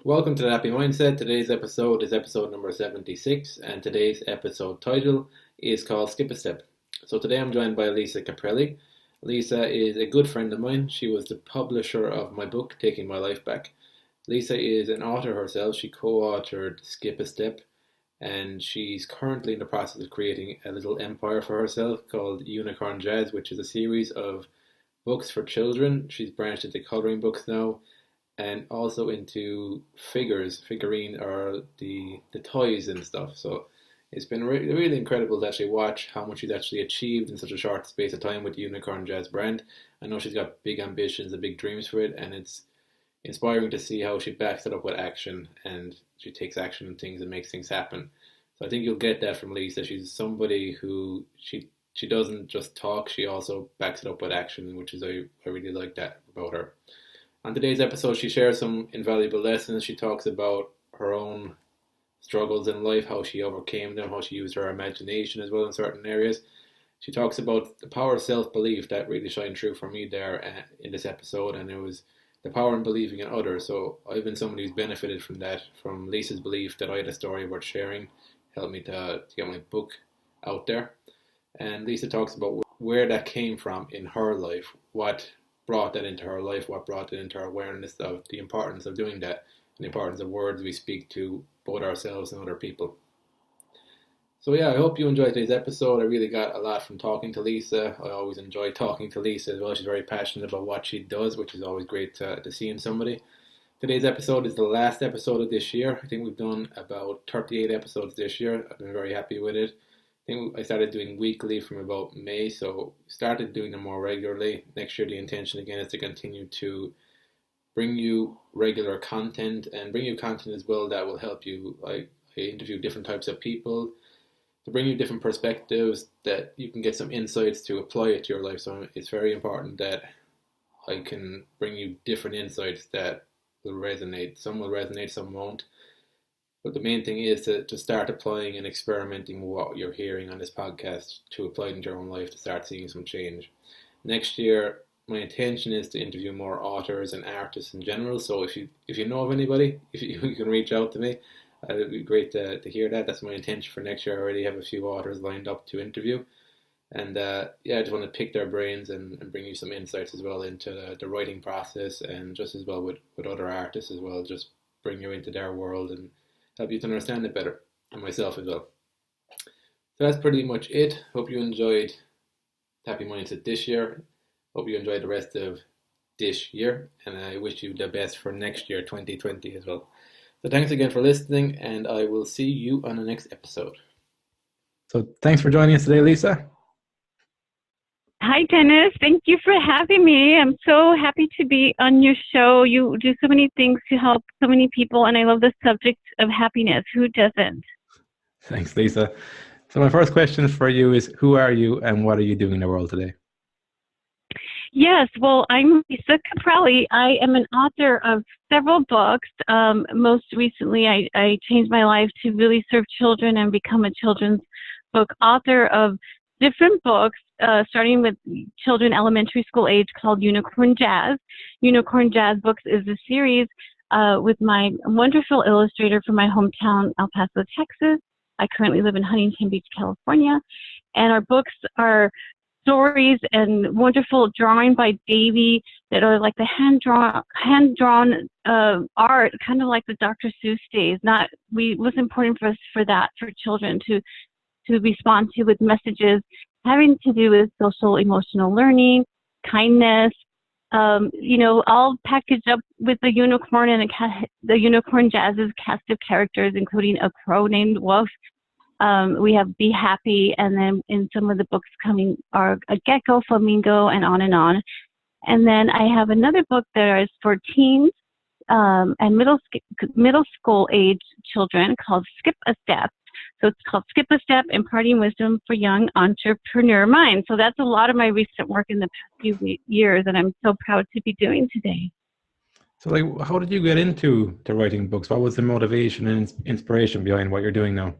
Welcome to the Happy Mindset. Today's episode is episode number 76, and today's episode title is called Skip a Step. So today I'm joined by Lisa Caprelli. Lisa is a good friend of mine. She was the publisher of my book, Taking My Life Back. Lisa is an author herself. She co-authored Skip a Step, and she's currently in the process of creating a little empire for herself called Unicorn Jazz, which is a series of books for children. She's branched into coloring books now and also into figurine or the toys and stuff. So it's been really incredible to actually watch how much she's actually achieved in such a short space of time with the Unicorn Jazz brand. I know she's got big ambitions and big dreams for it, and it's inspiring to see how she backs it up with action and she takes action on things and makes things happen. So I think you'll get that from Lisa. She's somebody who she doesn't just talk, she also backs it up with action, which is I really like that about her. On today's episode, she shares some invaluable lessons. She talks about her own struggles in life, how she overcame them, how she used her imagination as well in certain areas. She talks about the power of self-belief that really shined through for me there in this episode, and it was the power in believing in others. So I've been somebody who's benefited from that, from Lisa's belief that I had a story worth sharing, helped me to get my book out there. And Lisa talks about where that came from in her life, what brought that into her life, what brought it into her awareness of the importance of doing that, and the importance of words we speak to both ourselves and other people. So yeah, I hope you enjoyed today's episode. I really got a lot from talking to Lisa. I always enjoy talking to Lisa as well. She's very passionate about what she does, which is always great to see in somebody. Today's episode is the last episode of this year. I think we've done about 38 episodes this year. I've been very happy with it. I think I started doing weekly from about May, so started doing them more regularly. Next year the intention again is to continue to bring you regular content and bring you content as well that will help you. I interview different types of people to bring you different perspectives that you can get some insights to apply it to your life. So it's very important that I can bring you different insights that will resonate. Some will resonate, some won't. But the main thing is to start applying and experimenting with what you're hearing on this podcast to apply it into your own life to start seeing some change. Next year, my intention is to interview more authors and artists in general. So if you know of anybody, if you can reach out to me, it'd be great to hear that. That's my intention for next year. I already have a few authors lined up to interview. And yeah, I just want to pick their brains and bring you some insights as well into the writing process, and just as well with other artists as well, just bring you into their world and help you to understand it better, and myself as well. So that's pretty much it. Hope you enjoyed Happy Mindset this year. Hope you enjoyed the rest of this year, and I wish you the best for next year, 2020 as well. So thanks again for listening, and I will see you on the next episode. So thanks for joining us today, Lisa. Hi, Dennis. Thank you for having me. I'm so happy to be on your show. You do so many things to help so many people, and I love the subject of happiness. Who doesn't? Thanks, Lisa. So my first question for you is, who are you and what are you doing in the world today? Yes, well, I'm Lisa Caprelli. I am an author of several books. Most recently, I changed my life to really serve children and become a children's book author of different books, starting with children elementary school age, called Unicorn Jazz. Unicorn Jazz Books is a series with my wonderful illustrator from my hometown, El Paso, Texas. I currently live in Huntington Beach, California. And our books are stories and wonderful drawing by Davy that are like the hand-drawn art, kind of like the Dr. Seuss days. Was important for us for children to respond to, with messages having to do with social emotional learning, kindness, all packaged up with the unicorn and the Unicorn Jazz's cast of characters, including a crow named Wolf. We have Be Happy, and then in some of the books coming are a gecko, flamingo, and on and on. And then I have another book that is for teens and middle school age children called Skip a Step. So it's called Skip a Step, Imparting Wisdom for Young Entrepreneur Minds. So that's a lot of my recent work in the past few years, and I'm so proud to be doing today. So how did you get into writing books? What was the motivation and inspiration behind what you're doing now?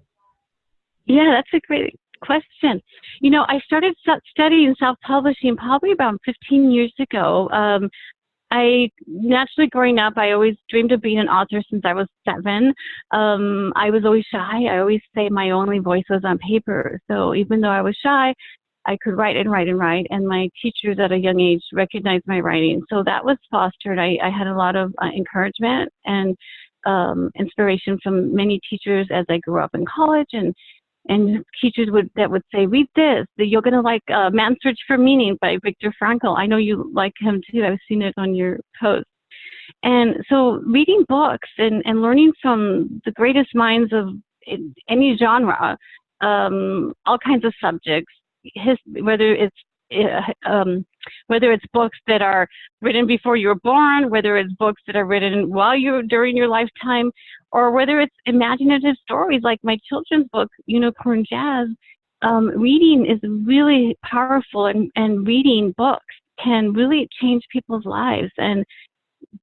Yeah, that's a great question. I started studying self-publishing probably about 15 years ago. I naturally growing up, I always dreamed of being an author since I was 7. I was always shy. I always say my only voice was on paper. So even though I was shy, I could write and write and write. And my teachers at a young age recognized my writing. So that was fostered. I had a lot of encouragement and inspiration from many teachers as I grew up in college, and teachers would say, read this, that you're going to like Man's Search for Meaning by Viktor Frankl. I know you like him too. I've seen it on your post. And so reading books and learning from the greatest minds of any genre, all kinds of subjects, whether it's whether it's books that are written before you were born, whether it's books that are written during your lifetime, or whether it's imaginative stories like my children's book, Unicorn Jazz. Reading is really powerful, and reading books can really change people's lives. And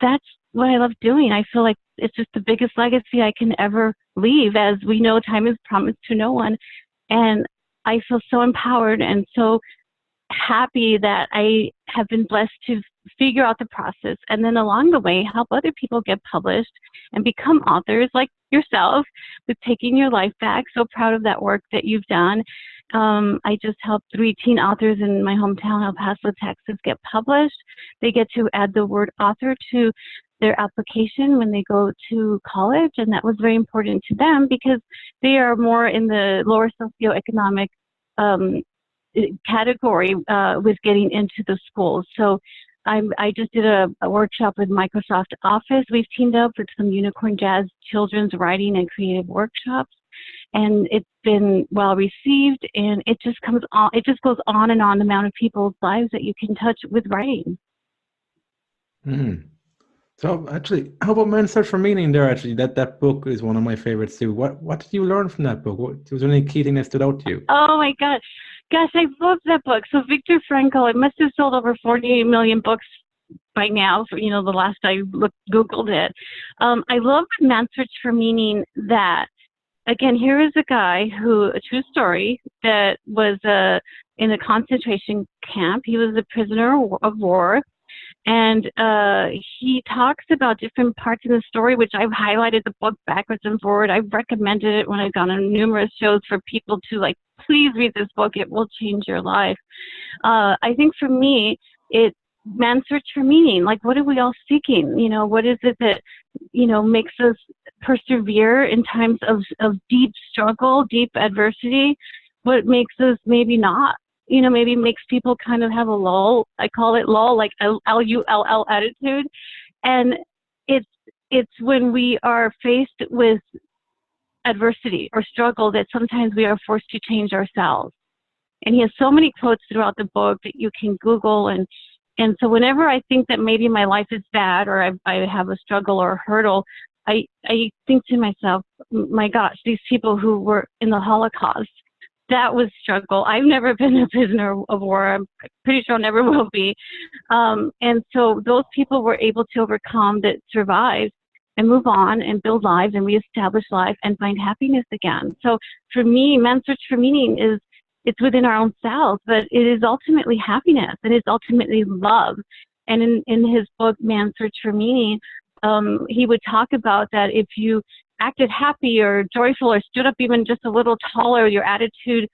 that's what I love doing. I feel like it's just the biggest legacy I can ever leave. As we know, time is promised to no one. And I feel so empowered and so happy that I have been blessed to figure out the process, and then along the way help other people get published and become authors like yourself with taking your life back. So proud of that work that you've done. I just helped 3 teen authors in my hometown, El Paso, Texas, get published. They get to add the word author to their application when they go to college, and that was very important to them because they are more in the lower socioeconomic category with getting into the schools. So I just did a workshop with Microsoft Office. We've teamed up with some Unicorn Jazz children's writing and creative workshops, and it's been well received. And it just comes on. It just goes on and on, the amount of people's lives that you can touch with writing. Mm. So actually, how about Man's Search for Meaning there? Actually, that book is one of my favorites too. What did you learn from that book? Was there any key thing that stood out to you? Oh my God. Gosh, I love that book. So Viktor Frankl, it must have sold over 48 million books by now. For, the last I Googled it. I love Man's Search for Meaning that, again, here is a guy a true story, that was in a concentration camp. He was a prisoner of war. And he talks about different parts of the story, which I've highlighted the book backwards and forward. I've recommended it when I've gone on numerous shows for people to please read this book. It will change your life. I think for me, Man's Search for Meaning. What are we all seeking? What is it that, makes us persevere in times of deep struggle, deep adversity? What makes us maybe not? Maybe makes people kind of have a lull. I call it lull, like Lull attitude. And it's when we are faced with adversity or struggle that sometimes we are forced to change ourselves. And he has so many quotes throughout the book that you can Google. And so whenever I think that maybe my life is bad or I have a struggle or a hurdle, I think to myself, my gosh, these people who were in the Holocaust, that was struggle. I've never been a prisoner of war. I'm pretty sure I never will be. And so those people were able to overcome, that survived, and move on and build lives and reestablish life and find happiness again. So for me, Man's Search for Meaning it's within our own selves, but it is ultimately happiness, and it's ultimately love. And in his book, Man's Search for Meaning, he would talk about that if you acted happy or joyful or stood up even just a little taller, your attitude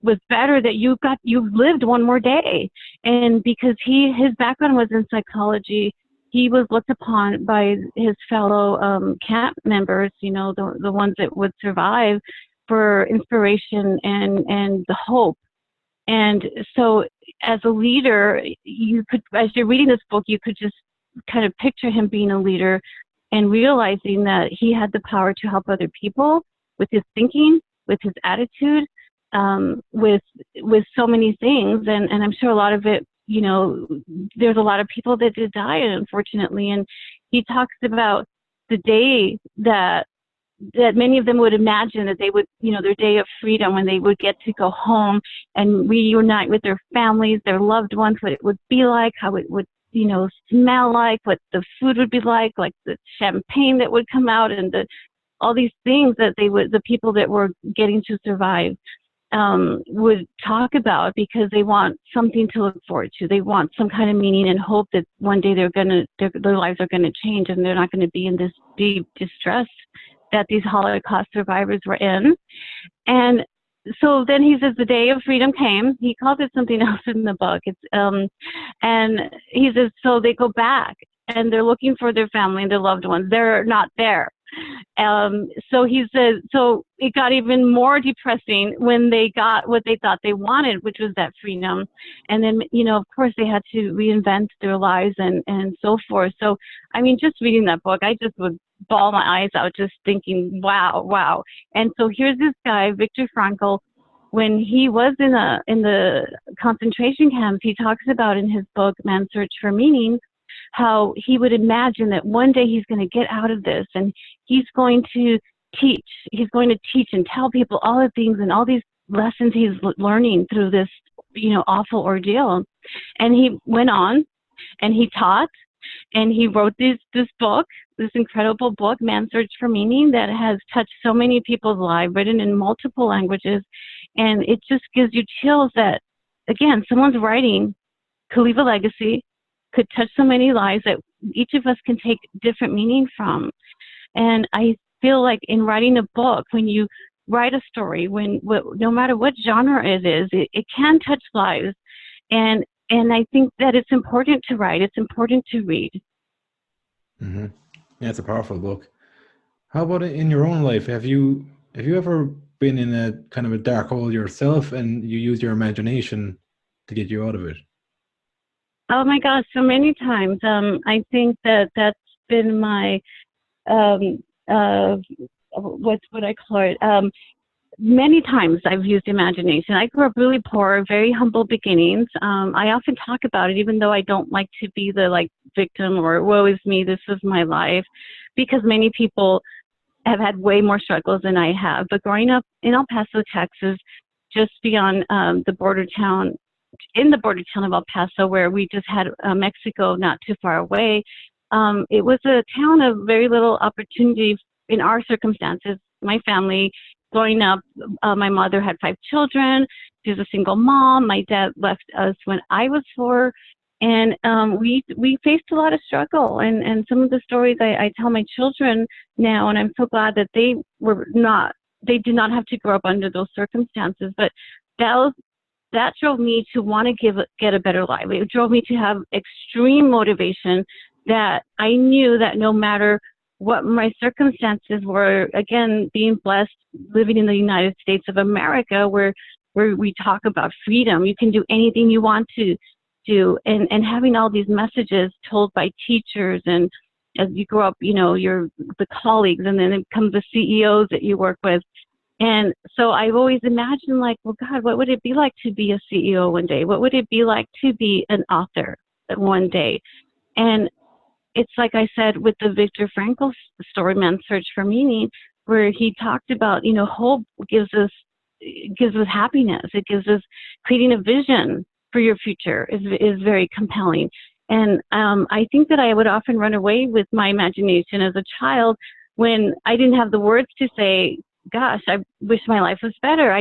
was better, that you lived one more day. And because his background was in psychology, he was looked upon by his fellow camp members, the ones that would survive, for inspiration and the hope. And so as a leader, as you're reading this book, you could just kind of picture him being a leader and realizing that he had the power to help other people with his thinking, with his attitude, with so many things. And I'm sure a lot of it, there's a lot of people that did die, unfortunately. And he talks about the day that many of them would imagine that they would, their day of freedom, when they would get to go home and reunite with their families, their loved ones, what it would be like, how it would, smell like, what the food would be like the champagne that would come out, and all these things that the people that were getting to survive. would talk about, because they want something to look forward to. They want some kind of meaning and hope that one day their lives are going to change and they're not going to be in this deep distress that these Holocaust survivors were in. And so then he says the day of freedom came. He calls it something else in the book. And he says, so they go back and they're looking for their family and their loved ones. They're not there. So he says, so it got even more depressing when they got what they thought they wanted, which was that freedom. And then, of course they had to reinvent their lives and so forth. So, I mean, just reading that book, I just would bawl my eyes out just thinking, wow. And so here's this guy, Viktor Frankl, when he was in the concentration camps, he talks about in his book, Man's Search for Meaning, how he would imagine that one day he's going to get out of this and he's going to teach and tell people all the things and all these lessons he's learning through this, awful ordeal. And he went on and he taught and he wrote this book, this incredible book, Man's Search for Meaning, that has touched so many people's lives, written in multiple languages. And it just gives you chills that, again, someone's writing could leave a legacy, could touch so many lives that each of us can take different meaning from. And I feel like in writing a book, when you write a story, no matter what genre it is, it can touch lives. And I think that it's important to write. It's important to read. Mm-hmm. Yeah, it's a powerful book. How about in your own life? Have you ever been in a kind of a dark hole yourself and you use your imagination to get you out of it? Oh my gosh, so many times. I think that's been my what I call it. Many times I've used imagination. I grew up really poor, very humble beginnings. I often talk about it, even though I don't like to be the victim or woe is me, this is my life, because many people have had way more struggles than I have. But growing up in El Paso, Texas, just beyond the border town of El Paso, where we just had Mexico not too far away, it was a town of very little opportunity in our circumstances. My family, growing up, my mother had 5 children. She was a single mom. My dad left us when I was 4. And we faced a lot of struggle. And some of the stories I tell my children now, and I'm so glad that they did not have to grow up under those circumstances. But that drove me to want to get a better life. It drove me to have extreme motivation, that I knew that no matter what my circumstances were, again, being blessed, living in the United States of America, where we talk about freedom, you can do anything you want to do, and having all these messages told by teachers, and as you grow up, you're the colleagues, and then it comes the CEOs that you work with. And so I've always imagined, well, God, what would it be like to be a CEO one day? What would it be like to be an author one day? And it's like I said with the Viktor Frankl story, Man's Search for Meaning, where he talked about, hope gives us happiness. It gives us, creating a vision for your future is very compelling. And I think that I would often run away with my imagination as a child when I didn't have the words to say, gosh, I wish my life was better.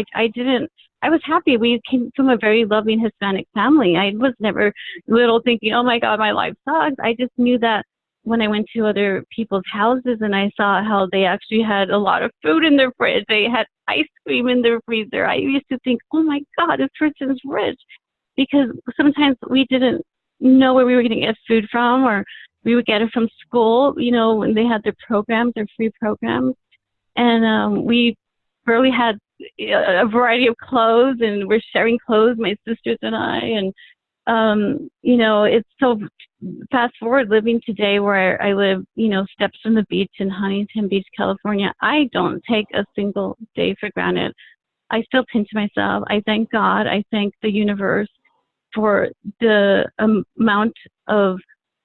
I was happy. We came from a very loving Hispanic family. I was never little thinking, oh my God, my life sucks. I just knew that when I went to other people's houses and I saw how they actually had a lot of food in their fridge, they had ice cream in their freezer, I used to think, oh my God, this person's rich. Because sometimes we didn't know where we were going to get food from, or we would get it from school, when they had their programs, their free programs. And we barely had a variety of clothes, and we're sharing clothes, my sisters and I. And, it's so fast forward living today where I live, steps from the beach in Huntington Beach, California. I don't take a single day for granted. I still pinch myself. I thank God. I thank the universe for the amount of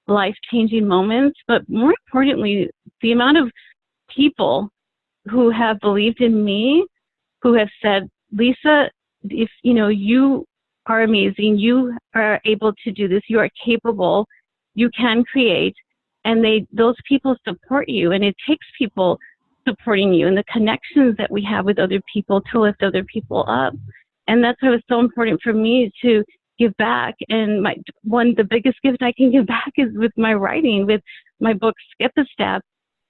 life-changing moments, but more importantly, the amount of people who have believed in me, who have said, Lisa, if you are amazing, you are able to do this, you are capable, you can create, and those people support you. And it takes people supporting you and the connections that we have with other people to lift other people up. And that's why it was so important for me to give back. And the biggest gift I can give back is with my writing, with my book, Skip a Step,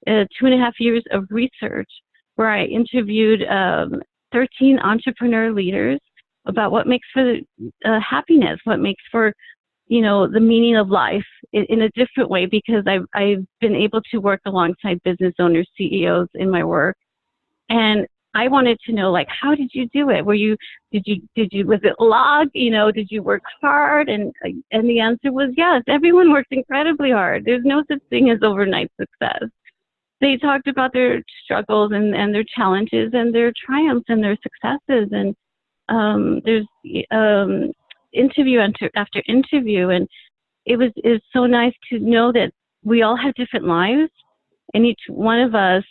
2.5 years of research, where I interviewed 13 entrepreneur leaders about what makes for happiness, what makes for, the meaning of life in a different way, because I've been able to work alongside business owners, CEOs in my work. And I wanted to know, like, how did you do it? Was it luck? Did you work hard? And the answer was yes. Everyone works incredibly hard. There's no such thing as overnight success. They talked about their struggles and their challenges and their triumphs and their successes. And there's interview after interview. And it's so nice to know that we all have different lives, and each one of us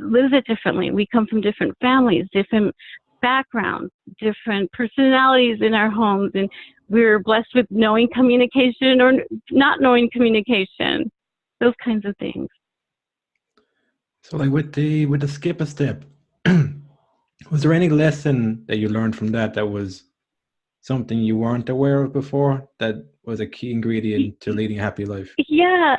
lives it differently. We come from different families, different backgrounds, different personalities in our homes, and we're blessed with knowing communication or not knowing communication, those kinds of things. So, like with the skip a step, was there any lesson that you learned from that was something you weren't aware of before, that was a key ingredient to leading a happy life? Yeah,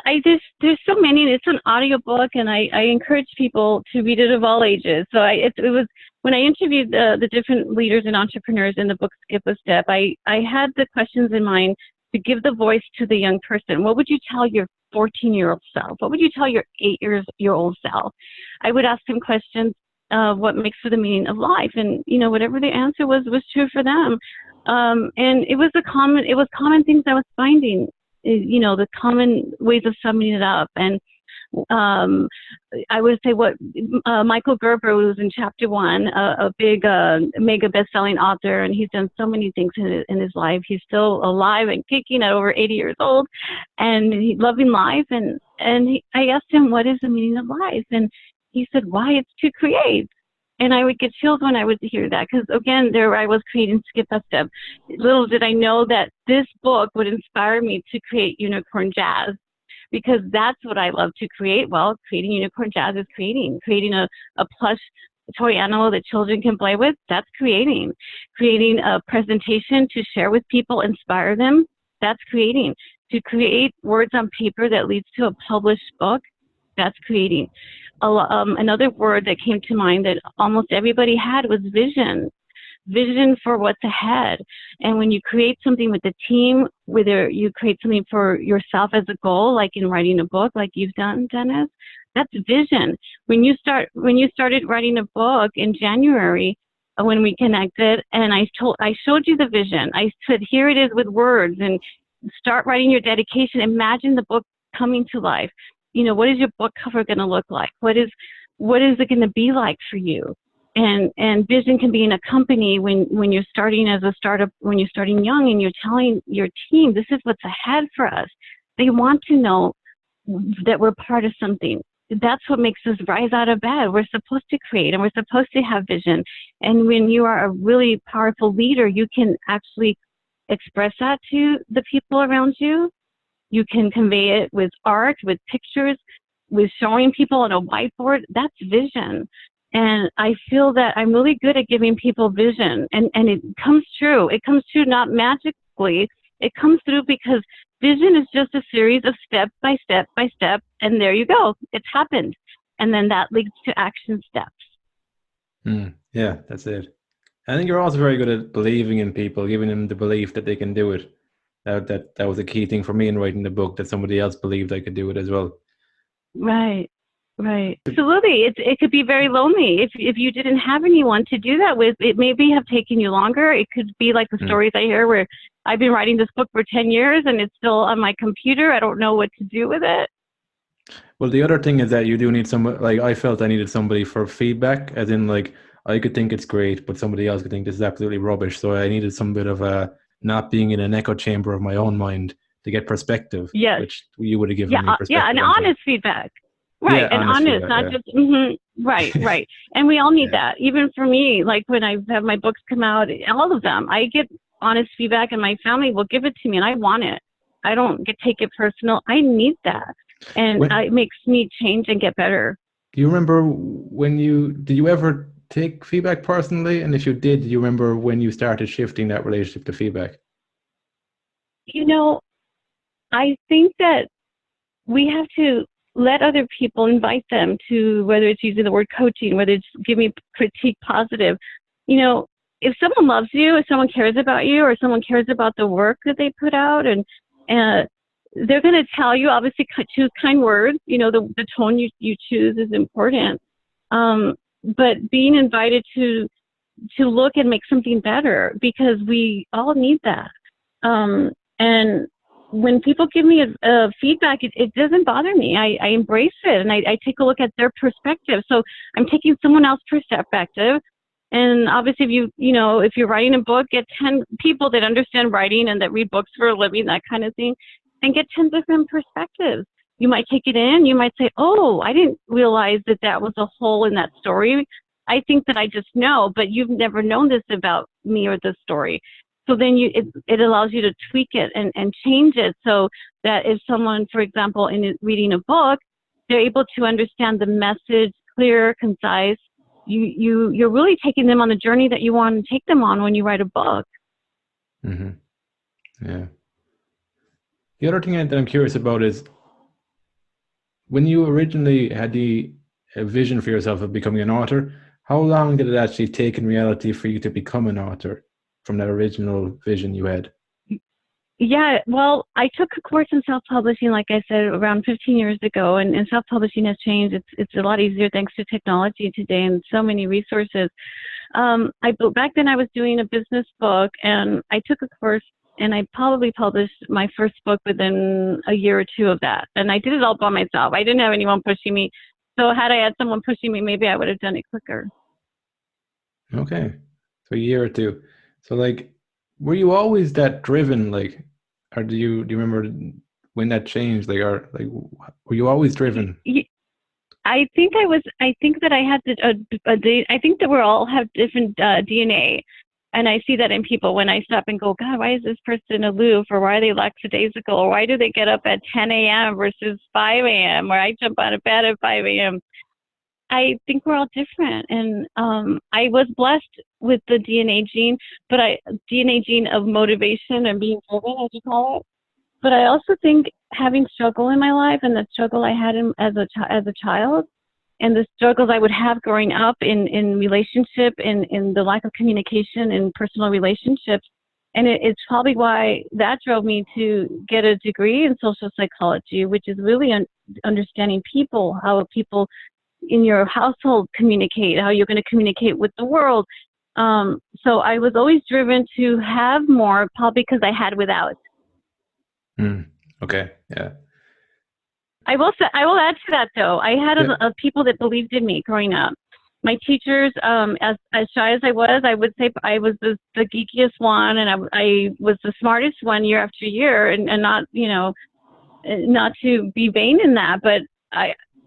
there's so many. It's an audiobook, and I encourage people to read it of all ages. So it was when I interviewed the different leaders and entrepreneurs in the book Skip a Step, I had the questions in mind to give the voice to the young person. What would you tell your 14-year-old self? What would you tell your 8-year-old self? I would ask them questions, what makes for the meaning of life, and whatever the answer was true for them. And it was common things I was finding, the common ways of summing it up. And I would say what Michael Gerber, who's in chapter 1, a big mega best-selling author, and he's done so many things in his life. He's still alive and kicking at over 80 years old, and he's loving life. I asked him, what is the meaning of life? And he said, why, it's to create. And I would get chills when I would hear that, because again, there I was creating Skip a Step. Little did I know that this book would inspire me to create Unicorn Jazz, because that's what I love to create. Well, creating Unicorn Jazz is creating a plush toy animal that children can play with. That's creating a presentation to share with people, inspire them. That's creating. To create words on paper that leads to a published book. That's creating. Another word that came to mind that almost everybody had was vision for what's ahead. And when you create something with a team, whether you create something for yourself as a goal, like in writing a book, like you've done, Dennis, that's vision. When you started writing a book in January, when we connected, and I showed you the vision. I said, here it is with words, and start writing your dedication. Imagine the book coming to life. What is your book cover going to look like? What is it going to be like for you? And vision can be in a company when you're starting as a startup, when you're starting young, and you're telling your team, this is what's ahead for us. They want to know that we're part of something. That's what makes us rise out of bed. We're supposed to create, and we're supposed to have vision. And when you are a really powerful leader, you can actually express that to the people around you. You can convey it with art, with pictures, with showing people on a whiteboard. That's vision. And I feel that I'm really good at giving people vision. And it comes true. It comes true not magically. It comes through because vision is just a series of step by step by step. And there you go. It's happened. And then that leads to action steps. Yeah, that's it. I think you're also very good at believing in people, giving them the belief that they can do it. That was a key thing for me in writing the book, that somebody else believed I could do it as well. Right. Absolutely. It could be very lonely if you didn't have anyone to do that with. It maybe have taken you longer. It could be like the stories I hear where I've been writing this book for 10 years and it's still on my computer. I don't know what to do with it. Well, the other thing is that you do need somebody, like I felt I needed somebody for feedback, as in like I could think it's great, but somebody else could think this is absolutely rubbish. So I needed some bit of a not being in an echo chamber of my own mind to get perspective, which you would have given me perspective. Yeah, and honest feedback. Right, yeah, and honest, feedback, not just, right. And we all need that. Even for me, like when I have my books come out, all of them, I get honest feedback and my family will give it to me and I want it. I don't take it personal. I need that. And it makes me change and get better. Do you remember did you ever take feedback personally? And if you did, do you remember when you started shifting that relationship to feedback? You know, I think that we have to let other people invite them to, whether it's using the word coaching, whether it's giving critique positive. You know, if someone loves you, if someone cares about you, or someone cares about the work that they put out, and uh, they're going to tell you, obviously, choose kind words. You know, the tone you choose is important. But being invited to look and make something better, because we all need that. And when people give me a feedback, it doesn't bother me. I embrace it, and I take a look at their perspective. So I'm taking someone else's perspective. And obviously, if you're writing a book, get 10 people that understand writing and that read books for a living, that kind of thing, and get 10 different perspectives. You might take it in. You might say, oh, I didn't realize that was a hole in that story. I think that I just know, but you've never known this about me or the story. So then it allows you to tweak it and change it, so that if someone, for example, in reading a book, they're able to understand the message, clear, concise. You're really taking them on the journey that you want to take them on when you write a book. Mm-hmm. Yeah. The other thing that I'm curious about is when you originally had the vision for yourself of becoming an author, how long did it actually take in reality for you to become an author from that original vision you had? Yeah, well, I took a course in self-publishing, like I said, around 15 years ago, and self-publishing has changed. It's a lot easier thanks to technology today and so many resources. Back then I was doing a business book, and I took a course, and I probably published my first book within a year or two of that. And I did it all by myself. I didn't have anyone pushing me. So had I had someone pushing me, maybe I would have done it quicker. Okay. So a year or two. So like, were you always that driven? Like, or do you remember when that changed? Like, or like, were you always driven? I think I was. I think that I had I think that we all have different DNA, and I see that in people when I stop and go, God, why is this person aloof, or why are they lackadaisical, or why do they get up at 10 a.m. versus 5 a.m., or I jump out of bed at 5 a.m. I think we're all different, and I was blessed with the DNA gene of motivation and being driven, as you call it. But I also think having struggle in my life, and the struggle I had as a child, and the struggles I would have growing up in relationship, in the lack of communication in personal relationships, and it's probably why that drove me to get a degree in social psychology, which is really understanding people, how people in your household communicate, how you're going to communicate with the world. So I was always driven to have more, probably because I had without. Okay. Yeah. I will say, I will add to that though. I had Yeah. a people that believed in me growing up. My teachers, as shy as I would say I was the geekiest one, and I was the smartest one year after year, and not not to be vain in that, but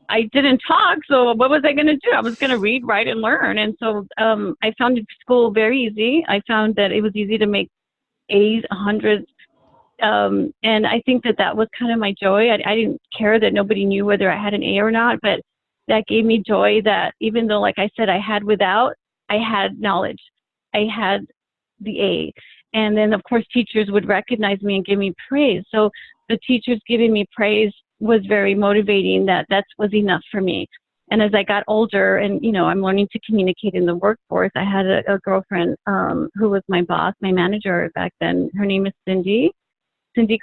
I didn't talk, so what was I going to do? I was going to read, write, and learn, and so I found school very easy. I found that it was easy to make A's, hundreds. And I think that was kind of my joy. I didn't care that nobody knew whether I had an A or not, but that gave me joy that even though, like I said, I had without, I had knowledge. I had the A. And then, of course, teachers would recognize me and give me praise. So the teachers giving me praise was very motivating. That was enough for me. And as I got older and, I'm learning to communicate in the workforce, I had a girlfriend who was my boss, my manager back then. Her name is Cindy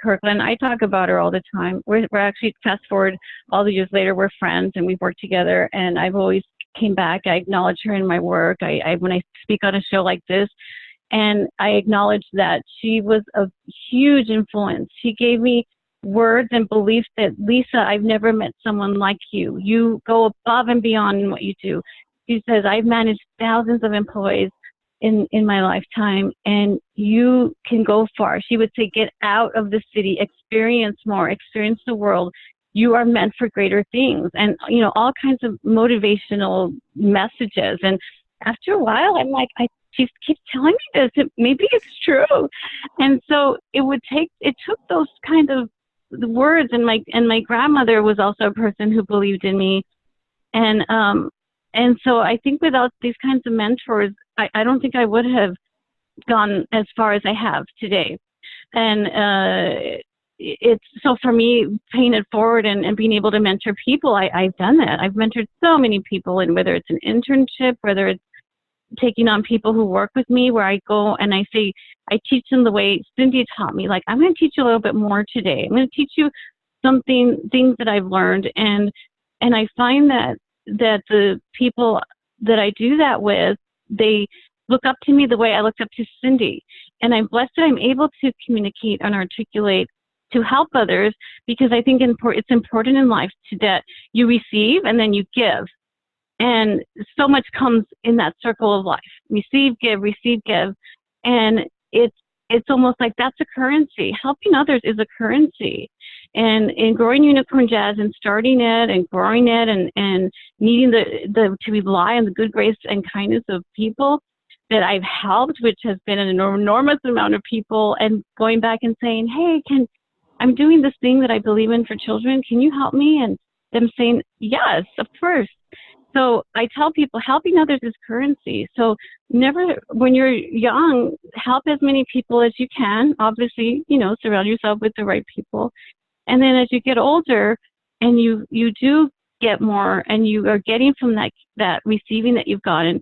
Kirkland. I talk about her all the time. We're actually, fast forward all the years later, we're friends and we've worked together, and I've always came back. I acknowledge her in my work. When I speak on a show like this, and I acknowledge that she was a huge influence. She gave me words and beliefs that, Lisa, I've never met someone like you. You go above and beyond in what you do. She says, I've managed thousands of employees in my lifetime, and you can go far. She would say, get out of the city, experience more, experience the world. You are meant for greater things, and all kinds of motivational messages. And after a while, I'm like, she keeps telling me this. Maybe it's true. And so it took those kind of words, and my grandmother was also a person who believed in me. And so I think without these kinds of mentors, I don't think I would have gone as far as I have today. And it's so for me, paying it forward and being able to mentor people, I've done that. I've mentored so many people, and whether it's an internship, whether it's taking on people who work with me, where I go and I say, I teach them the way Cindy taught me. Like, I'm going to teach you a little bit more today. I'm going to teach you things that I've learned. And I find that the people that I do that with, they look up to me the way I looked up to Cindy. And I'm blessed that I'm able to communicate and articulate to help others, because I think it's important in life that you receive and then you give. And so much comes in that circle of life. Receive, give. And it's almost like that's a currency. Helping others is a currency. And in growing Unicorn Jazz and starting it and growing it and needing to rely on the good grace and kindness of people that I've helped, which has been an enormous amount of people, and going back and saying, hey, I'm doing this thing that I believe in for children. Can you help me? And them saying, yes, of course. So I tell people helping others is currency. So never, when you're young, help as many people as you can. Obviously, surround yourself with the right people. And then as you get older and you do get more and you are getting from that receiving that you've gotten,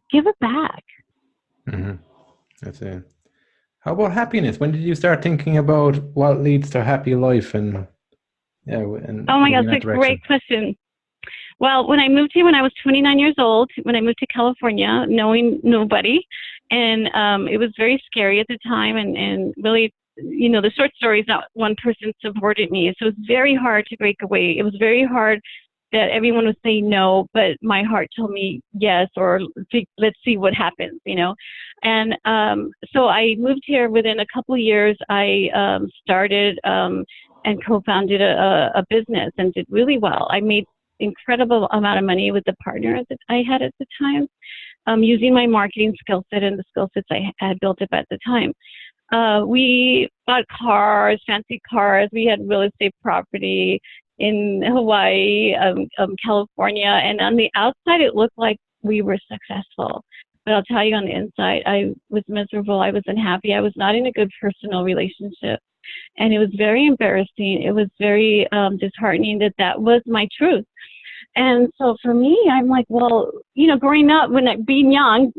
give it back. Mm-hmm. That's it. How about happiness? When did you start thinking about what leads to a happy life and oh my God, that's a great question. Well, when I moved here when I was 29 years old, when I moved to California, knowing nobody, and it was very scary at the time, and really, the short story is not one person supported me, so it was very hard to break away. It was very hard that everyone was saying no, but my heart told me yes, or let's see what happens, And so I moved here within a couple of years. I started and co-founded a business and did really well. I made incredible amount of money with the partner that I had at the time, using my marketing skill set and the skill sets I had built up at the time. We bought cars, fancy cars. We had real estate property in Hawaii, California, and on the outside it looked like we were successful. But I'll tell you, on the inside, I was miserable. I was unhappy. I was not in a good personal relationship. And it was very embarrassing. It was very disheartening that was my truth. And so for me, I'm like, well, growing up, being young,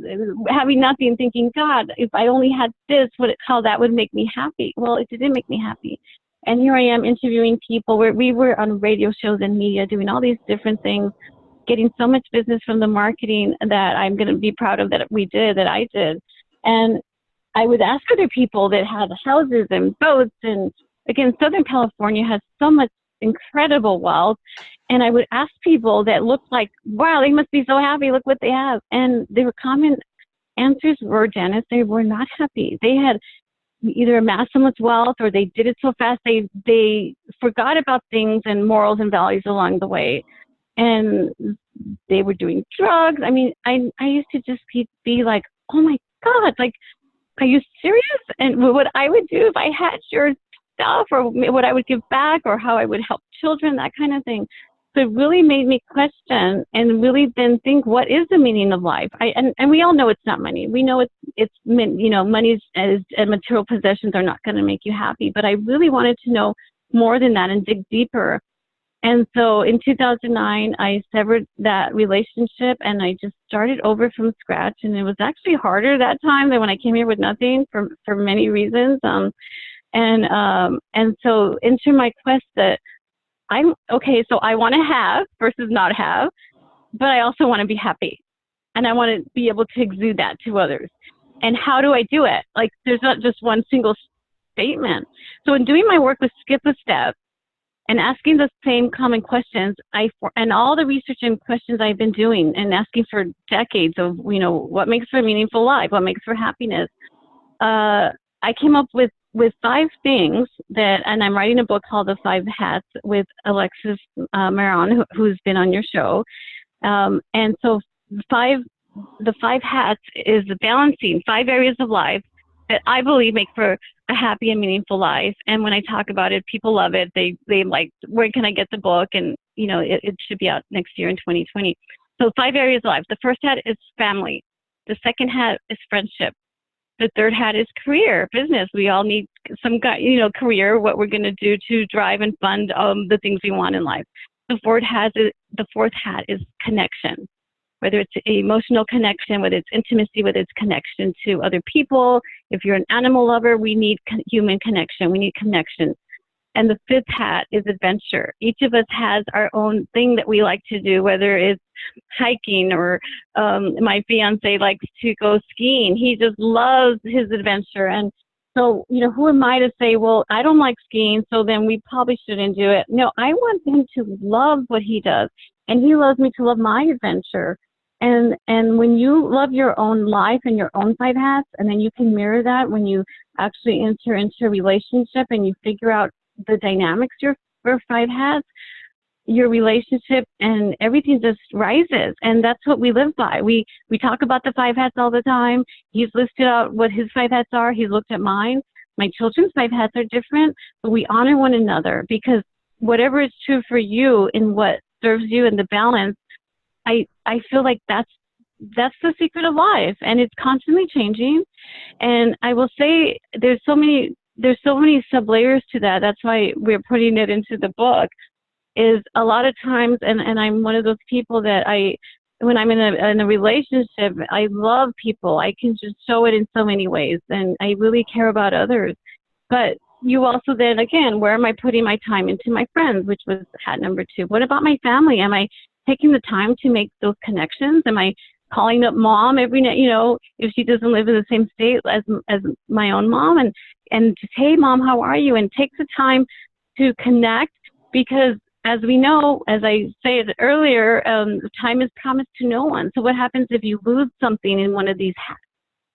having nothing, thinking, God, if I only had this, how that would make me happy. Well, it didn't make me happy. And here I am interviewing people where we were on radio shows and media, doing all these different things, getting so much business from the marketing that I'm going to be proud of that I did. And I would ask other people that had houses and boats, and again, Southern California has so much incredible wealth. And I would ask people that looked like, wow, they must be so happy. Look what they have. And their common answers were, Janice, they were not happy. They had either amassed so much wealth, or they did it so fast they forgot about things and morals and values along the way. And they were doing drugs. I mean, I used to just be like, oh my God, like, are you serious? And what I would do if I had your stuff, or what I would give back, or how I would help children, that kind of thing. So it really made me question and really then think, what is the meaning of life? And we all know it's not money. We know it's money and material possessions are not going to make you happy. But I really wanted to know more than that and dig deeper. And so in 2009, I severed that relationship and I just started over from scratch. And it was actually harder that time than when I came here with nothing for many reasons. And so into my quest that so I want to have versus not have, but I also want to be happy. And I want to be able to exude that to others. And how do I do it? Like, there's not just one single statement. So in doing my work with Skip a Step, and asking the same common questions, and all the research and questions I've been doing and asking for decades of, what makes for a meaningful life, what makes for happiness. I came up with 5 things and I'm writing a book called The 5 Hats with Alexis Maron, who's been on your show. And so the 5 hats is balancing 5 areas of life that I believe make for a happy and meaningful life. And when I talk about it, people love it. They like, where can I get the book? And it should be out next year in 2020. So 5 areas of life. The first hat is family. The second hat is friendship. The third hat is career, business. We all need some career, what we're going to do to drive and fund the things we want in life. The fourth hat is connection, whether it's emotional connection, whether it's intimacy, whether it's connection to other people. If you're an animal lover, we need human connection. We need connection. And the fifth hat is adventure. Each of us has our own thing that we like to do, whether it's hiking or my fiance likes to go skiing. He just loves his adventure. And so, who am I to say, well, I don't like skiing, so then we probably shouldn't do it. No, I want him to love what he does. And he loves me to love my adventure. And when you love your own life and your own 5 hats, and then you can mirror that when you actually enter into a relationship and you figure out the dynamics your 5 hats, your relationship and everything just rises. And that's what we live by. We talk about the 5 hats all the time. He's listed out what his 5 hats are. He's looked at mine. My children's 5 hats are different, but we honor one another, because whatever is true for you and what serves you in the balance, I feel like that's the secret of life, and it's constantly changing. And I will say there's so many sub layers to that. That's why we're putting it into the book. Is a lot of times, and I'm one of those people that when I'm in a relationship, I love people. I can just show it in so many ways, and I really care about others. But you also then, again, where am I putting my time? Into my friends, which was hat number 2. What about my family? Am I taking the time to make those connections? Am I calling up mom every night, if she doesn't live in the same state as my own mom, and just, hey mom, how are you? And take the time to connect, because as we know, as I said earlier, time is promised to no one. So what happens if you lose something in one of these hats?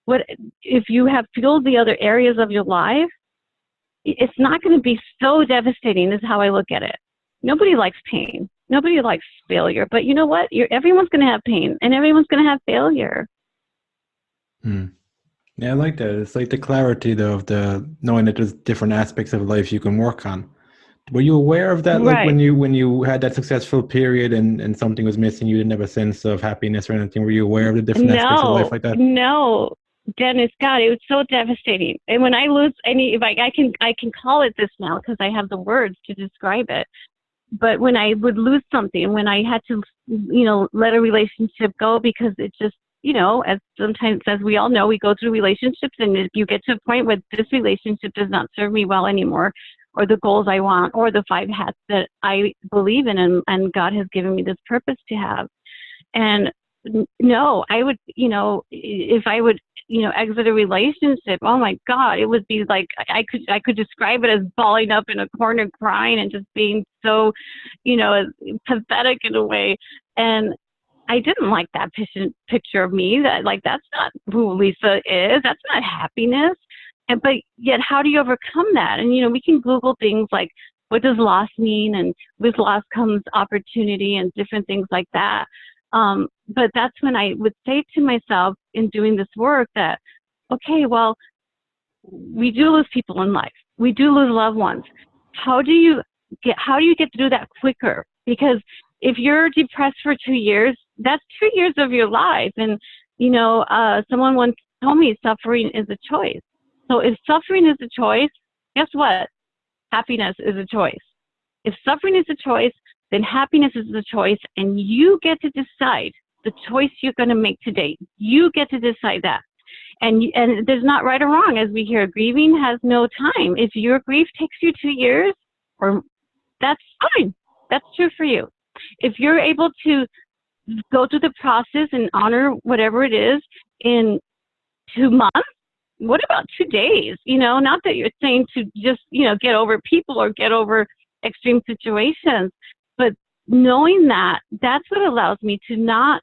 What if you have fueled the other areas of your life? It's not going to be so devastating, is how I look at it. Nobody likes pain. Nobody likes failure. But you know what? Everyone's going to have pain, and everyone's going to have failure. Yeah, I like that. It's like the clarity, though, of the knowing that there's different aspects of life you can work on. Were you aware of that? Right. Like when you had that successful period and something was missing, you didn't have a sense of happiness or anything? Were you aware of the different aspects of life like that? No, Dennis, God, it was so devastating. And when I lose I can call it this now because I have the words to describe it. But when I would lose something, when I had to, let a relationship go because it just, as we all know, we go through relationships, and if you get to a point where this relationship does not serve me well anymore, or the goals I want, or the 5 hats that I believe in, and God has given me this purpose to have. And no, I would, if I would, exit a relationship, oh my God, it would be like, I could describe it as balling up in a corner crying and just being so, pathetic in a way. And I didn't like that picture of me. That's not who Lisa is. That's not happiness. But yet, how do you overcome that? And, we can Google things like, what does loss mean? And with loss comes opportunity and different things like that. But that's when I would say to myself in doing this work that, okay, well, we do lose people in life. We do lose loved ones. How do you get through that quicker? Because if you're depressed for 2 years, that's 2 years of your life. And, someone once told me suffering is a choice. So if suffering is a choice, guess what? Happiness is a choice. If suffering is a choice, then happiness is a choice, and you get to decide the choice you're going to make today. You get to decide that. And there's not right or wrong, as we hear. Grieving has no time. If your grief takes you 2 years, or that's fine. That's true for you. If you're able to go through the process and honor whatever it is in 2 months, what about 2 days? Not that you're saying to just, get over people or get over extreme situations, but knowing that, that's what allows me to not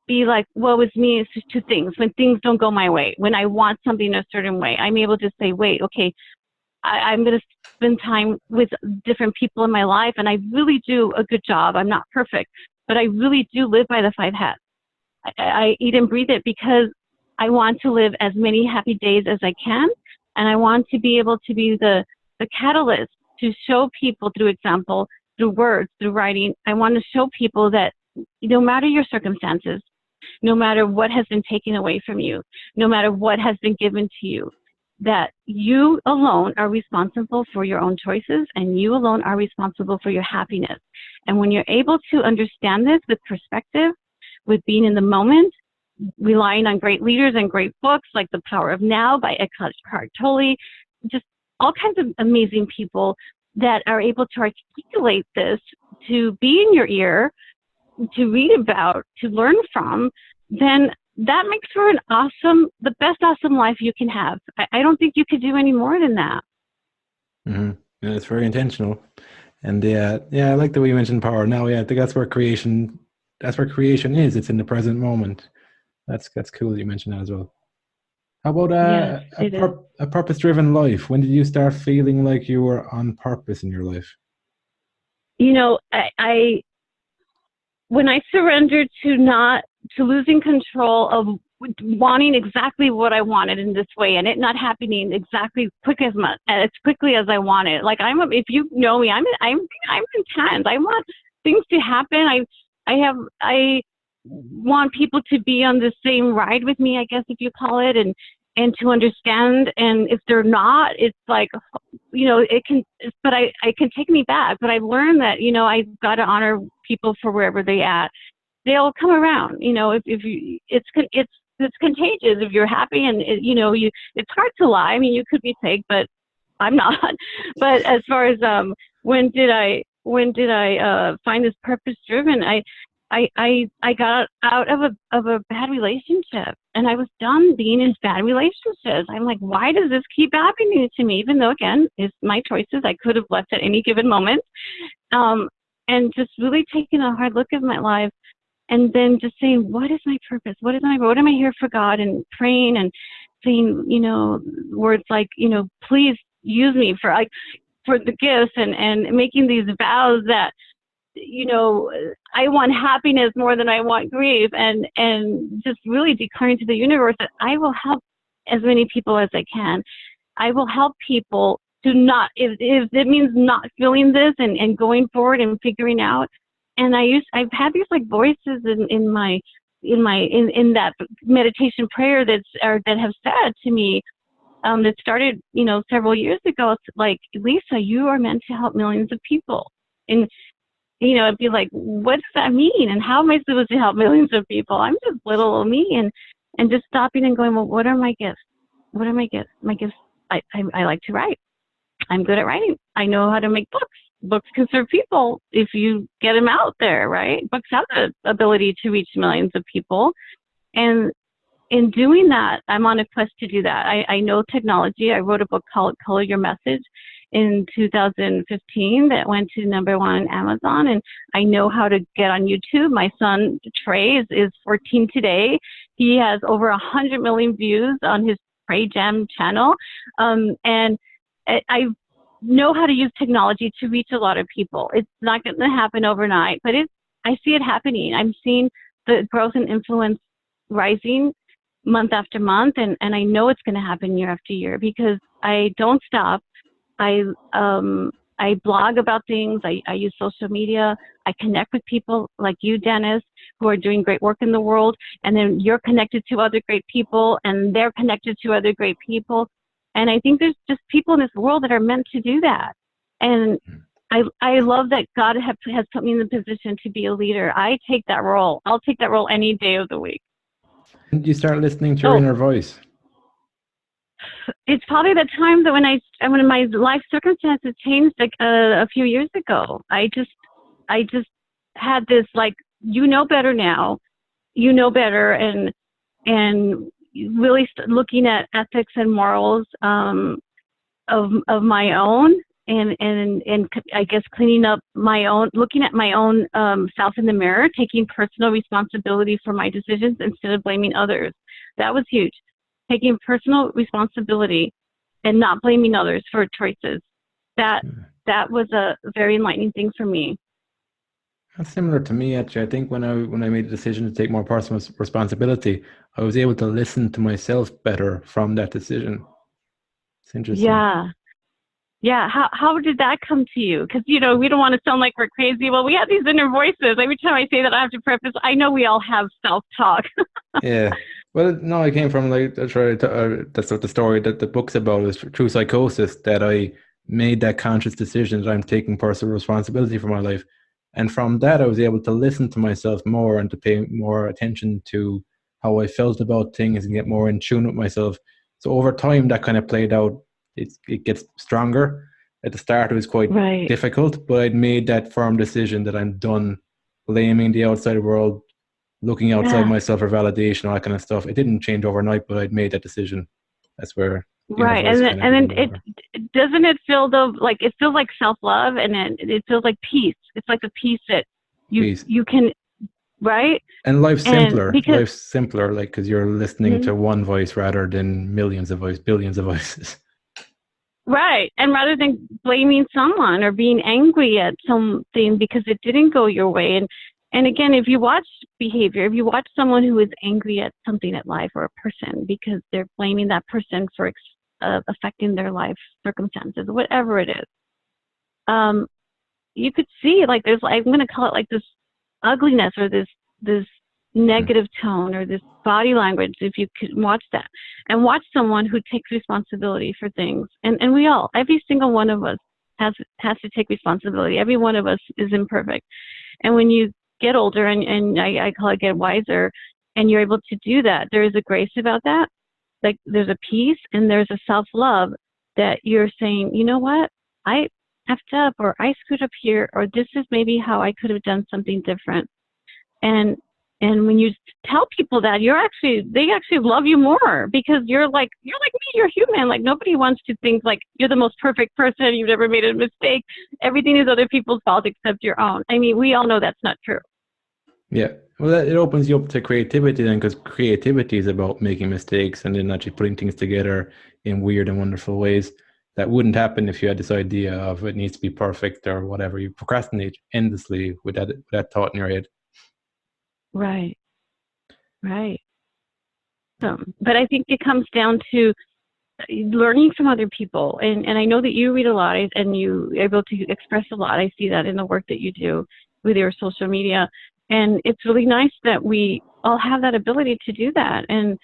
be like, woe is me to things, when things don't go my way, when I want something a certain way. I'm able to say, wait, okay, I'm going to spend time with different people in my life, and I really do a good job. I'm not perfect, but I really do live by the 5 hats. I eat and breathe it because I want to live as many happy days as I can, and I want to be able to be the catalyst to show people through example through words, through writing, I want to show people that no matter your circumstances, no matter what has been taken away from you, no matter what has been given to you, that you alone are responsible for your own choices, and you alone are responsible for your happiness. And when you're able to understand this with perspective, with being in the moment, relying on great leaders and great books like The Power of Now by Eckhart Tolle, just all kinds of amazing people that are able to articulate this, to be in your ear, to read about, to learn from, then that makes for the best awesome life you can have. I don't think you could do any more than that. Mm-hmm. Yeah, it's very intentional. And I like the way you mentioned power now. Yeah, I think that's where creation is. It's in the present moment. That's cool that you mentioned that as well. How about Yes, it is. a purpose-driven life? When did you start feeling like you were on purpose in your life? I when I surrendered to losing control of wanting exactly what I wanted in this way, and it not happening exactly as quickly as I wanted. Like if you know me, I'm intense. I want things to happen. I want people to be on the same ride with me, I guess if you call it, and to understand. And if they're not, it's like, it can, but I can take me back. But I've learned that, I've got to honor people for wherever they at. They'll come around. If you, it's contagious. If you're happy and it's hard to lie. I mean, you could be fake, but I'm not. But as far as when did I find this purpose driven? I got out of a bad relationship, and I was done being in bad relationships. I'm like, why does this keep happening to me? Even though, again, it's my choices. I could have left at any given moment. And just really taking a hard look at my life, and then just saying, what is my purpose? What am I here for, God? And praying and saying, words like, please use me for the gifts, and making these vows that, I want happiness more than I want grief, and just really declaring to the universe that I will help as many people as I can. I will help people to not, if it means not feeling this, and going forward and figuring out. And I've had these like voices in that meditation prayer that have said to me, that started, several years ago. It's like, Lisa, you are meant to help millions of people. And it'd be like, what does that mean? And how am I supposed to help millions of people? I'm just little old me. And just stopping and going, well, what are my gifts? What are my gifts? My gifts, I like to write. I'm good at writing. I know how to make books. Books can serve people if you get them out there, right? Books have the ability to reach millions of people. And in doing that, I'm on a quest to do that. I know technology. I wrote a book called Color Your Message in 2015 that went to #1 on Amazon, and I know how to get on YouTube. My son Trey is 14 today. He has over 100 million views on his Trey Jam channel, and I know how to use technology to reach a lot of people. It's not going to happen overnight, but I see it happening. I'm seeing the growth and influence rising month after month, and I know it's going to happen year after year, because I don't stop. I blog about things. I use social media. I connect with people like you, Dennis, who are doing great work in the world. And then you're connected to other great people, and they're connected to other great people. And I think there's just people in this world that are meant to do that. And I love that God has put me in the position to be a leader. I take that role. I'll take that role any day of the week. And you start listening to your inner voice. It's probably the time that when my life circumstances changed, like a few years ago. I just had this, like, better now, better, and really looking at ethics and morals of my own, and I guess cleaning up looking at my own self in the mirror, taking personal responsibility for my decisions instead of blaming others. That was huge. Taking personal responsibility and not blaming others for choices. That was a very enlightening thing for me. That's similar to me, actually. I think when I made the decision to take more personal responsibility, I was able to listen to myself better from that decision. It's interesting. Yeah. Yeah, how did that come to you? Because we don't want to sound like we're crazy. Well, we have these inner voices. Every time I say that, I have to preface. I know we all have self-talk. Yeah. Well, no, I came from like that's what the story that the book's about is through psychosis that I made that conscious decision that I'm taking personal responsibility for my life. And from that, I was able to listen to myself more and to pay more attention to how I felt about things and get more in tune with myself. So over time, that kind of played out. It gets stronger. At the start, it was quite Right. difficult, but I'd made that firm decision that I'm done blaming the outside world, looking outside Yeah. myself for validation, all that kind of stuff. It didn't change overnight, but I'd made that decision. That's where the inner Right. voice And then, kind of and then began to it over. doesn't it feel though like it feels like self-love, and then it feels like peace. It's like a peace that you Peace. you can, right? And life's And simpler. because Life's simpler, like because you're listening mhm. to one voice rather than millions of voices, billions of voices. Right. And rather than blaming someone or being angry at something because it didn't go your way. And again, if you watch behavior, if you watch someone who is angry at something at life or a person because they're blaming that person for affecting their life circumstances, whatever it is, um, you could see like there's, I'm going to call it like this ugliness or this Mm. negative tone or this body language, if you could watch that and watch someone who takes responsibility for things. And we all, every single one of us has to take responsibility. Every one of us is imperfect. And when you get older and I call it get wiser, and you're able to do that, there is a grace about that. Like there's a peace and there's a self-love that you're saying, you know what, I effed up, or I screwed up here, or this is maybe how I could have done something different. And when you tell people that, they actually love you more because you're like me, you're human. Like nobody wants to think like you're the most perfect person, you've never made a mistake, everything is other people's fault except your own. I mean, we all know that's not true. Yeah. Well, it opens you up to creativity then, because creativity is about making mistakes and then actually putting things together in weird and wonderful ways that wouldn't happen if you had this idea of it needs to be perfect or whatever. You procrastinate endlessly with that thought in your head. Right, right. But I think it comes down to learning from other people, and I know that you read a lot and you are able to express a lot. I see that in the work that you do with your social media, and it's really nice that we all have that ability to do that. And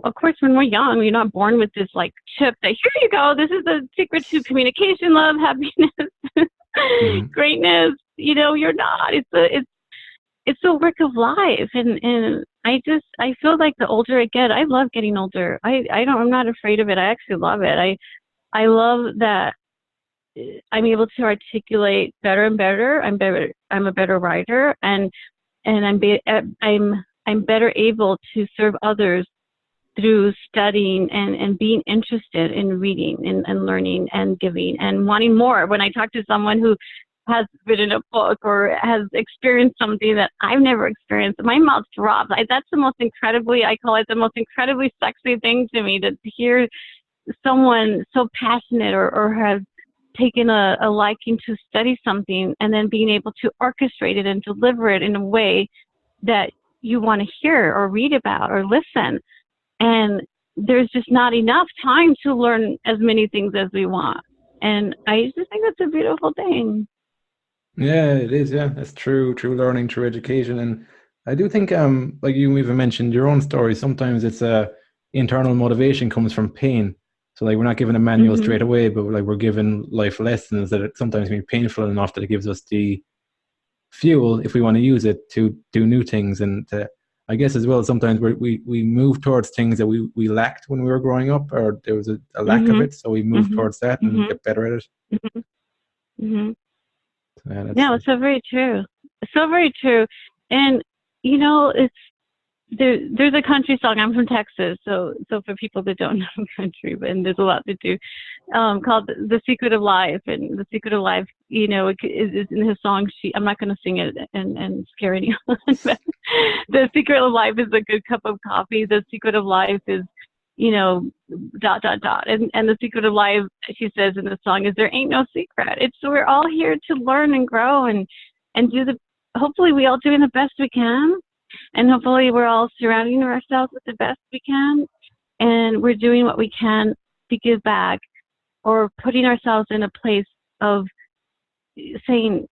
of course, when we're young, we're not born with this like chip that here you go, this is the secret to communication, love, happiness, Hmm. greatness. You're not. It's a work of life, and I feel like the older I get, I love getting older. I'm not afraid of it. I actually love it. I love that I'm able to articulate better and better. I'm a better writer, and I'm better able to serve others through studying and being interested in reading and learning and giving and wanting more. When I talk to someone who has written a book or has experienced something that I've never experienced, my mouth drops. That's the most incredibly, I call it the most incredibly sexy thing to me, to hear someone so passionate or has taken a liking to study something and then being able to orchestrate it and deliver it in a way that you want to hear or read about or listen. And there's just not enough time to learn as many things as we want. And I just think that's a beautiful thing. Yeah, it is. Yeah, that's true. True learning, true education, and I do think, like you even mentioned your own story. Sometimes it's internal motivation comes from pain. So like we're not given a manual Mhm. straight away, but like we're given life lessons that it sometimes can be painful enough that it gives us the fuel if we want to use it to do new things. And I guess as well, sometimes we move towards things that we lacked when we were growing up, or there was a lack of Mhm. it, so we move Mhm. towards that and Mhm. get better at it. Mhm. Mhm. So, yeah, No, it's so very true. So very true. And it's there's a country song. I'm from Texas, so for people that don't know country, but and there's a lot to do, called "The Secret of Life." And "The Secret of Life," is in his song. I'm not going to sing it and scare anyone, but the secret of life is a good cup of coffee. The secret of life is, you know, dot dot dot. And the secret of life, she says in the song, is there ain't no secret. It's we're all here to learn and grow and do the. Hopefully, we all doing the best we can, and hopefully, we're all surrounding ourselves with the best we can, and we're doing what we can to give back. or putting ourselves in a place of saying,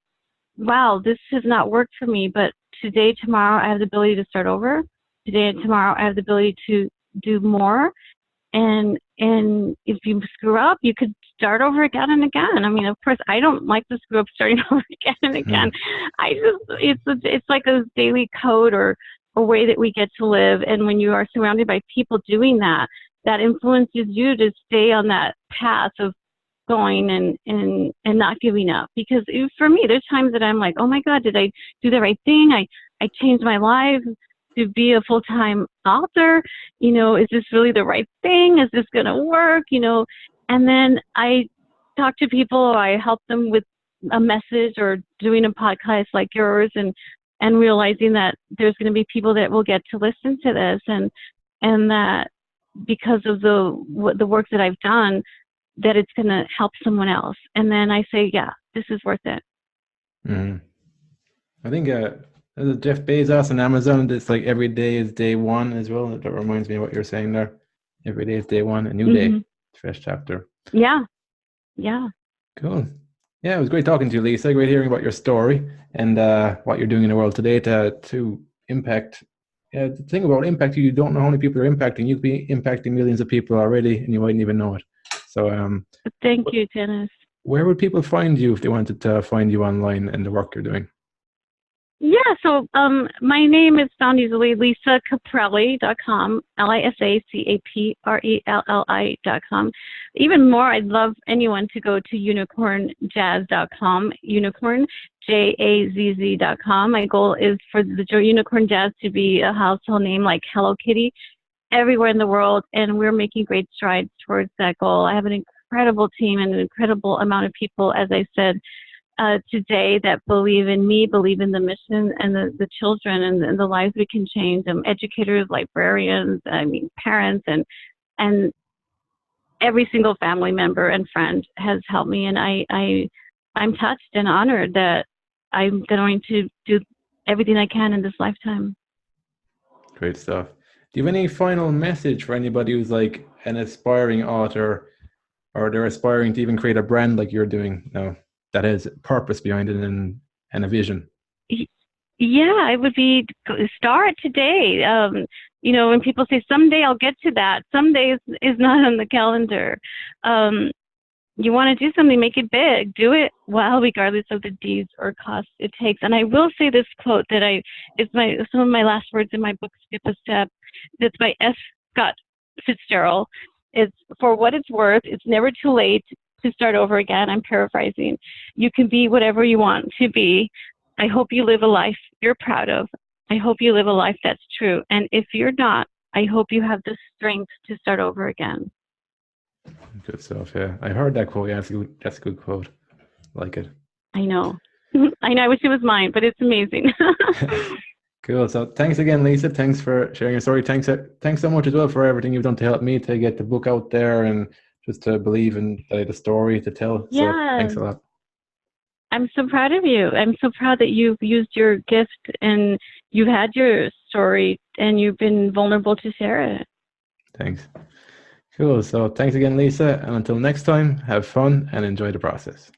wow, this has not worked for me, but today, tomorrow, I have the ability to start over. Today and tomorrow, I have the ability to do more. And if you screw up, you could start over again and again. I mean, of course, I don't like to screw up starting over again and again. It's like a daily code or a way that we get to live. And when you are surrounded by people doing that, that influences you to stay on that path of going and not giving up. Because for me, there's times that I'm like, oh my God, did I do the right thing? I changed my life to be a full-time author. Is this really the right thing? Is this going to work? And then I talk to people, or I help them with a message or doing a podcast like yours, and realizing that there's going to be people that will get to listen to this, and that because of the work that I've done, that it's going to help someone else. And then I say, yeah, this is worth it. Mm-hmm. I think Jeff Bezos and Amazon, it's like every day is day one as well. That reminds me of what you're saying there. Every day is day one, a new day, fresh chapter. Yeah. Cool. Yeah, it was great talking to you, Lisa. Great hearing about your story and what you're doing in the world today to impact. Yeah, the thing about impact, you don't know how many people are impacting. You could be impacting millions of people already, and you mightn't even know it. So, thank you, Dennis. Where would people find you if they wanted to find you online and the work you're doing? Yeah, so my name is found easily, LisaCaprelli.com, LisaCaprelli.com. Even more, I'd love anyone to go to unicornjazz.com, unicorn, JAZZ.com. My goal is for the Unicorn Jazz to be a household name like Hello Kitty everywhere in the world, and we're making great strides towards that goal. I have an incredible team and an incredible amount of people, as I said, today, that believe in me, believe in the mission and the children and the lives we can change. Educators, librarians, parents, and every single family member and friend has helped me. And I'm touched and honored that I'm going to do everything I can in this lifetime. Great stuff. Do you have any final message for anybody who's like an aspiring author, or they're aspiring to even create a brand like you're doing now, that has purpose behind it and a vision? Yeah, it would be start today. When people say someday I'll get to that, someday is not on the calendar. You want to do something, make it big, do it well, regardless of the deeds or costs it takes. And I will say this quote that it's some of my last words in my book, Skip a Step. That's by S. Scott Fitzgerald. It's, for what it's worth, it's never too late to start over again. I'm paraphrasing. You can be whatever you want to be. I hope you live a life you're proud of. I hope you live a life that's true. And if you're not, I hope you have the strength to start over again. Good stuff. Yeah, I heard that quote. Yeah, that's a good quote. Like it. I know. I wish it was mine, but it's amazing. Cool. So thanks again, Lisa. Thanks for sharing your story. Thanks so much as well for everything you've done to help me to get the book out there and just to believe in the story to tell. Yeah. So thanks a lot. I'm so proud of you. I'm so proud that you've used your gift and you've had your story and you've been vulnerable to share it. Thanks. Cool. So thanks again, Lisa. And until next time, have fun and enjoy the process.